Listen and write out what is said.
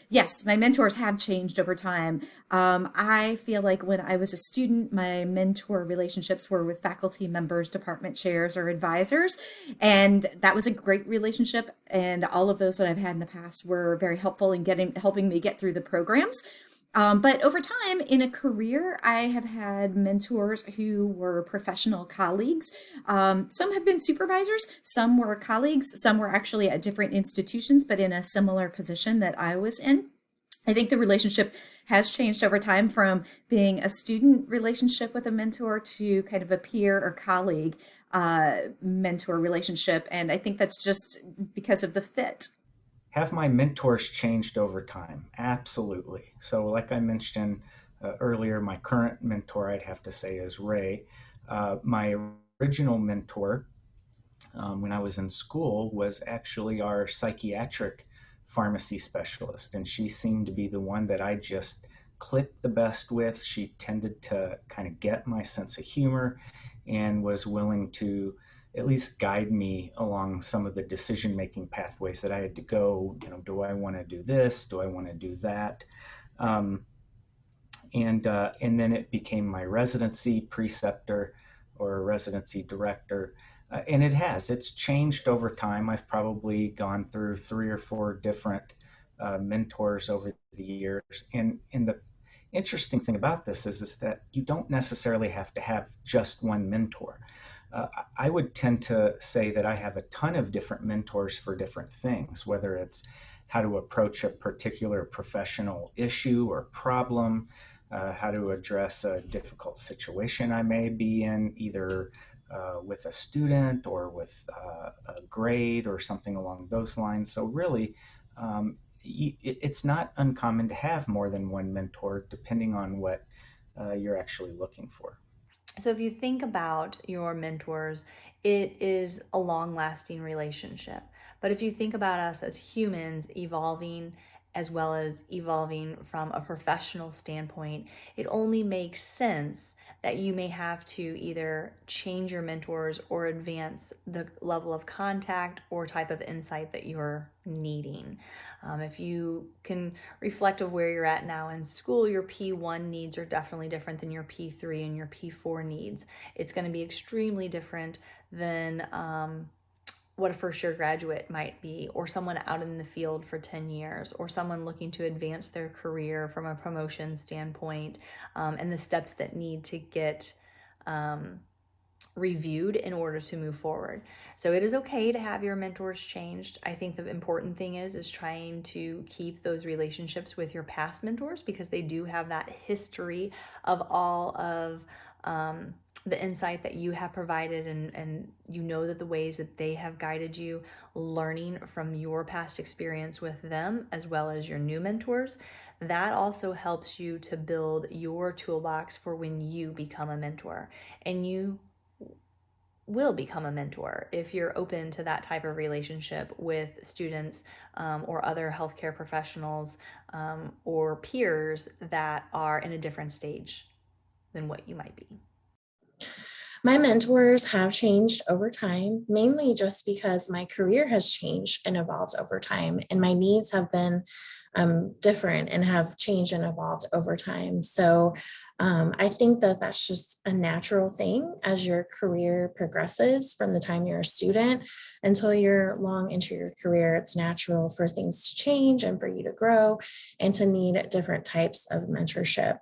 Yes, my mentors have changed over time. I feel like when I was a student, my mentor relationships were with faculty members, department chairs, or advisors. And that was a great relationship. And all of those that I've had in the past were very helpful in helping me get through the programs. But over time in a career, I have had mentors who were professional colleagues. Some have been supervisors, some were colleagues, some were actually at different institutions, but in a similar position that I was in. I think the relationship has changed over time from being a student relationship with a mentor to kind of a peer or colleague mentor relationship. And I think that's just because of the fit. Have my mentors changed over time? Absolutely. So, like I mentioned earlier, my current mentor, I'd have to say, is Ray. My original mentor, when I was in school, was actually our psychiatric pharmacy specialist, and she seemed to be the one that I just clicked the best with. She tended to kind of get my sense of humor and was willing to at least guide me along some of the decision making pathways that I had to go. Do I want to do this? Do I want to do that? Um, and then it became my residency preceptor or residency director. And it's changed over time. I've probably gone through three or four different mentors over the years. And the interesting thing about this is that you don't necessarily have to have just one mentor. I would tend to say that I have a ton of different mentors for different things, whether it's how to approach a particular professional issue or problem, how to address a difficult situation I may be in, either with a student or with a grade or something along those lines. So, really, it's not uncommon to have more than one mentor depending on what you're actually looking for. So if you think about your mentors, it is a long lasting relationship. But if you think about us as humans evolving as well as evolving from a professional standpoint, it only makes sense that you may have to either change your mentors or advance the level of contact or type of insight that you're needing. If you can reflect of where you're at now in school, your P1 needs are definitely different than your P3 and your P4 needs. It's going to be extremely different than what a first year graduate might be, or someone out in the field for 10 years, or someone looking to advance their career from a promotion standpoint, and the steps that need to get reviewed in order to move forward. So it is okay to have your mentors changed. I think the important thing is trying to keep those relationships with your past mentors, because they do have that history of all of the insight that you have provided, and you know that the ways that they have guided you, learning from your past experience with them as well as your new mentors. That also helps you to build your toolbox for when you become a mentor. And you will become a mentor if you're open to that type of relationship with students, or other healthcare professionals, or peers that are in a different stage than what you might be. My mentors have changed over time, mainly just because my career has changed and evolved over time, and my needs have been different and have changed and evolved over time. So I think that that's just a natural thing as your career progresses from the time you're a student until you're long into your career. It's natural for things to change and for you to grow and to need different types of mentorship.